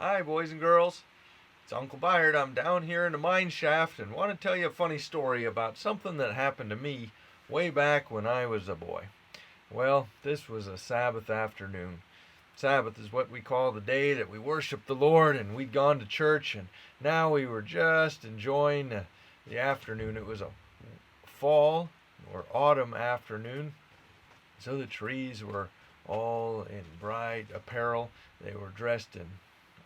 Hi, boys and girls. It's Uncle Byard. I'm down here in the mine shaft and want to tell you a funny story about something that happened to me way back when I was a boy. Well, this was a Sabbath afternoon. Sabbath is what we call the day that we worship the Lord, and we'd gone to church, and now we were just enjoying the afternoon. It was a fall or autumn afternoon, so the trees were all in bright apparel. They were dressed in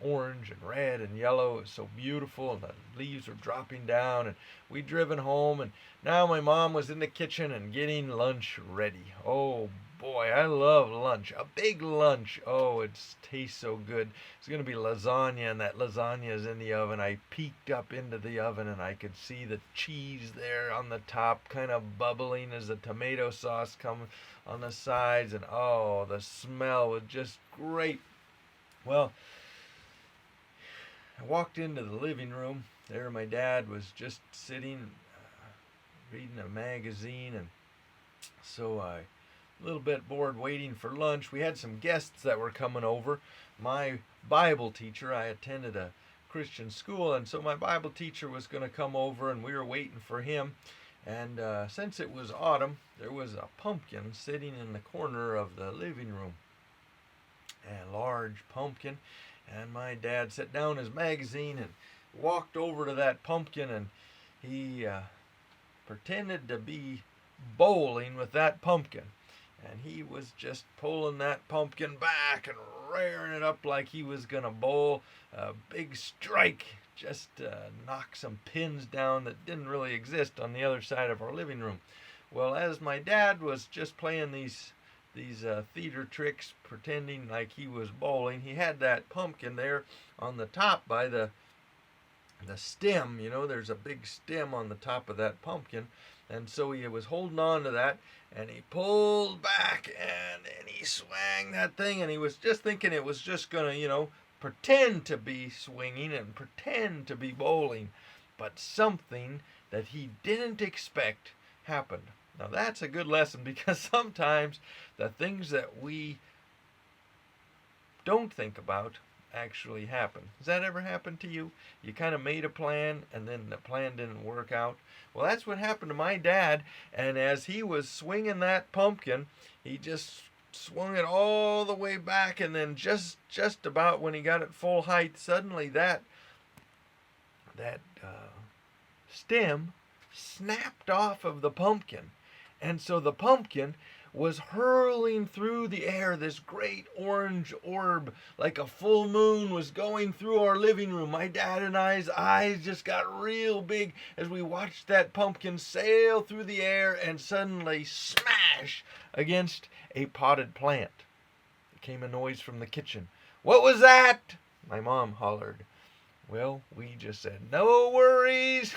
orange and red and yellow. It was so beautiful, and the leaves were dropping down, and we'd driven home, and now my mom was in the kitchen and getting lunch ready. Oh boy, I love lunch. A big lunch. Oh, it tastes so good. It's going to be lasagna, and that lasagna is in the oven. I peeked up into the oven, and I could see the cheese there on the top kind of bubbling as the tomato sauce comes on the sides, and oh, the smell was just great. Well, I walked into the living room. There my dad was just sitting, reading a magazine, and so I, a little bit bored waiting for lunch. We had some guests that were coming over. My Bible teacher, I attended a Christian school, and so my Bible teacher was going to come over, and we were waiting for him. And since it was autumn, there was a pumpkin sitting in the corner of the living room. A large pumpkin. And my dad set down his magazine and walked over to that pumpkin, and he pretended to be bowling with that pumpkin. And he was just pulling that pumpkin back and rearing it up like he was going to bowl a big strike, just knock some pins down that didn't really exist on the other side of our living room. Well, as my dad was just playing these theater tricks, pretending like he was bowling, he had that pumpkin there on the top by the stem. You know, there's a big stem on the top of that pumpkin, and so he was holding on to that, and he pulled back, and he swung that thing, and he was just thinking it was just gonna, pretend to be swinging and pretend to be bowling, but something that he didn't expect happened. Now that's a good lesson, because sometimes the things that we don't think about actually happen. Has that ever happened to you? You kind of made a plan, and then the plan didn't work out. Well, that's what happened to my dad, and as he was swinging that pumpkin, he just swung it all the way back, and then just about when he got it full height, suddenly that stem snapped off of the pumpkin. And so the pumpkin was hurling through the air, this great orange orb, like a full moon was going through our living room. My dad and I's eyes just got real big as we watched that pumpkin sail through the air and suddenly smash against a potted plant. There came a noise from the kitchen. "What was that?" my mom hollered. Well, we just said, "No worries."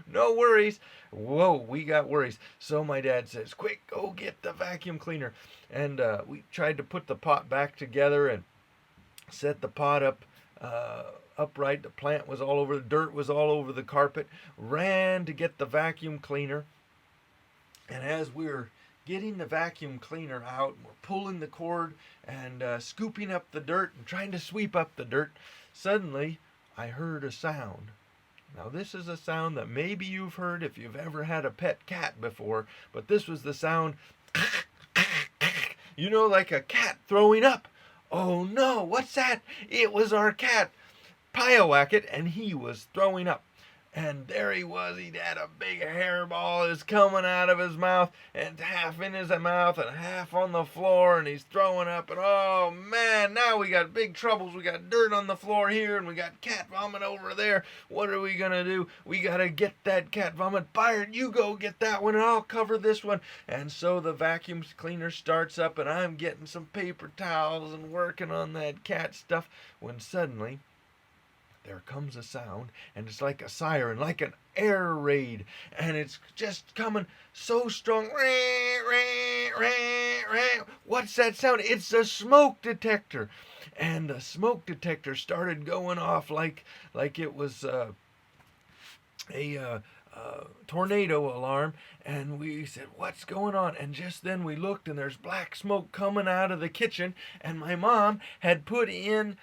No worries. Whoa, we got worries. So my dad says, "Quick, go get the vacuum cleaner." And we tried to put the pot back together and set the pot up upright. The plant was all over, the dirt was all over the carpet. Ran to get the vacuum cleaner. And as we were getting the vacuum cleaner out, we're pulling the cord and scooping up the dirt and trying to sweep up the dirt, suddenly I heard a sound. Now this is a sound that maybe you've heard if you've ever had a pet cat before, but this was the sound, like a cat throwing up. Oh no, what's that? It was our cat, Piowacket, and he was throwing up. And there he was. He had a big hairball is coming out of his mouth, and half in his mouth and half on the floor, and he's throwing up. And oh man, now we got big troubles. We got dirt on the floor here, and we got cat vomit over there. What are we gonna do? We gotta get that cat vomit. Byard, you go get that one, and I'll cover this one. And so the vacuum cleaner starts up, and I'm getting some paper towels and working on that cat stuff, when suddenly there comes a sound, and it's like a siren, like an air raid, and it's just coming so strong. What's that sound? It's a smoke detector. And the smoke detector started going off like it was a tornado alarm, and we said, "What's going on?" And just then we looked, and there's black smoke coming out of the kitchen, and my mom had put in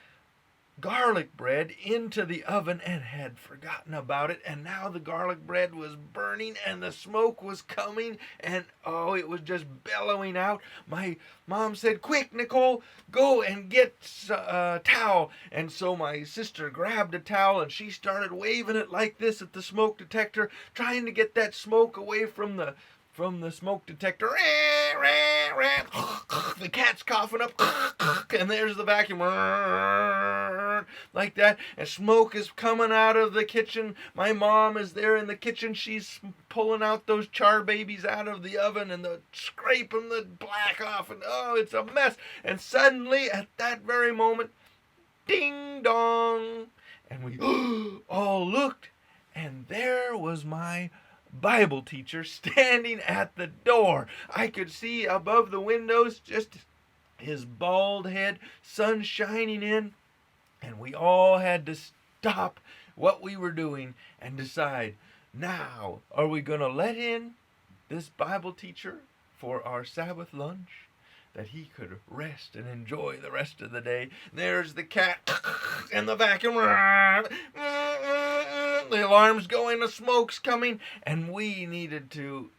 garlic bread into the oven and had forgotten about it, and now the garlic bread was burning and the smoke was coming, and oh, it was just bellowing out. My mom said, "Quick, Nicole, go and get a towel." And so my sister grabbed a towel and she started waving it like this at the smoke detector, trying to get that smoke away from the smoke detector. The cat's coughing up, and there's the vacuum, like that, and smoke is coming out of the kitchen. My mom is there in the kitchen. She's pulling out those char babies out of the oven and scraping the black off, and oh, it's a mess. And suddenly, at that very moment, ding dong, and we all looked, and there was my Bible teacher standing at the door. I could see above the windows just his bald head, sun shining in, and we all had to stop what we were doing and decide, now, are we going to let in this Bible teacher for our Sabbath lunch, that he could rest and enjoy the rest of the day? There's the cat and the vacuum. The alarm's going, the smoke's coming, and we needed to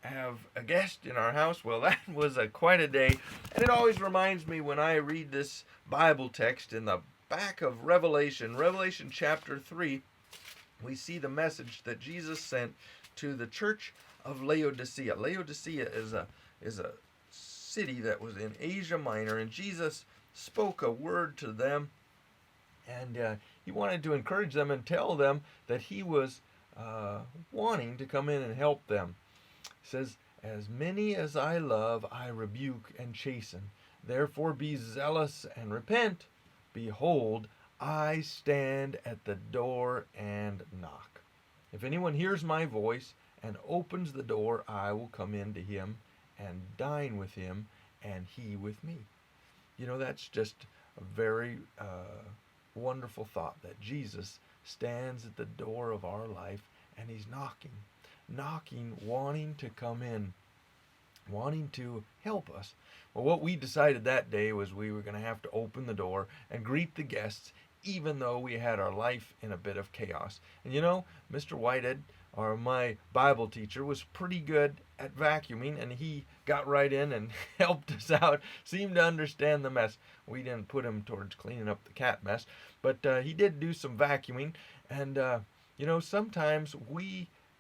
have a guest in our house. Well, that was quite a day, and it always reminds me when I read this Bible text in the back of Revelation chapter 3, we see the message that Jesus sent to the church of Laodicea. Laodicea is a city that was in Asia Minor, and Jesus spoke a word to them, and he wanted to encourage them and tell them that he was wanting to come in and help them. He says, "As many as I love, I rebuke and chasten. Therefore be zealous and repent. Behold, I stand at the door and knock. If anyone hears my voice and opens the door, I will come in to him and dine with him, and he with me." You know, that's just a very wonderful thought, that Jesus stands at the door of our life, and he's knocking, wanting to come in, wanting to help us. Well, what we decided that day was we were going to have to open the door and greet the guests, even though we had our life in a bit of chaos. And you know, Mr. Whitehead, or my Bible teacher, was pretty good at vacuuming, and he got right in and helped us out, seemed to understand the mess. We didn't put him towards cleaning up the cat mess, but he did do some vacuuming. And you know, sometimes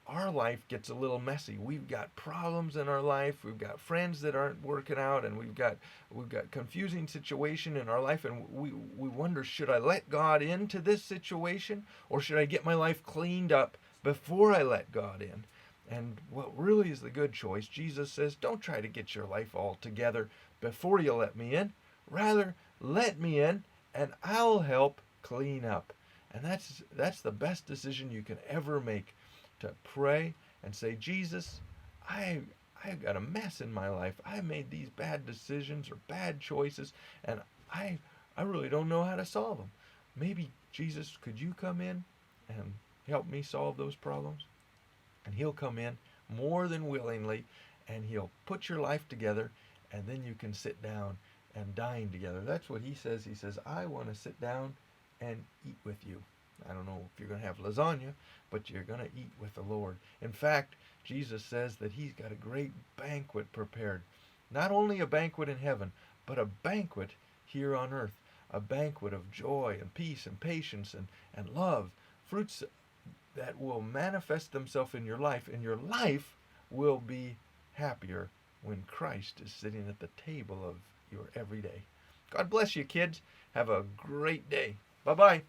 our life gets a little messy. We've got problems in our life. We've got friends that aren't working out, and we've got confusing situation in our life, and we wonder, should I let God into this situation, or should I get my life cleaned up before I let God in? And what really is the good choice, Jesus says, don't try to get your life all together before you let me in. Rather, let me in, and I'll help clean up. And that's the best decision you can ever make, to pray and say, Jesus, I've got a mess in my life. I made these bad decisions or bad choices, and I really don't know how to solve them. Maybe, Jesus, could you come in and help me solve those problems? And he'll come in more than willingly, and he'll put your life together, and then you can sit down and dine together. That's what he says. He says, I want to sit down and eat with you. I don't know if you're going to have lasagna, but you're going to eat with the Lord. In fact, Jesus says that he's got a great banquet prepared. Not only a banquet in heaven, but a banquet here on earth. A banquet of joy and peace and patience and love. Fruits that will manifest themselves in your life, and your life will be happier when Christ is sitting at the table of your everyday. God bless you, kids. Have a great day. Bye-bye.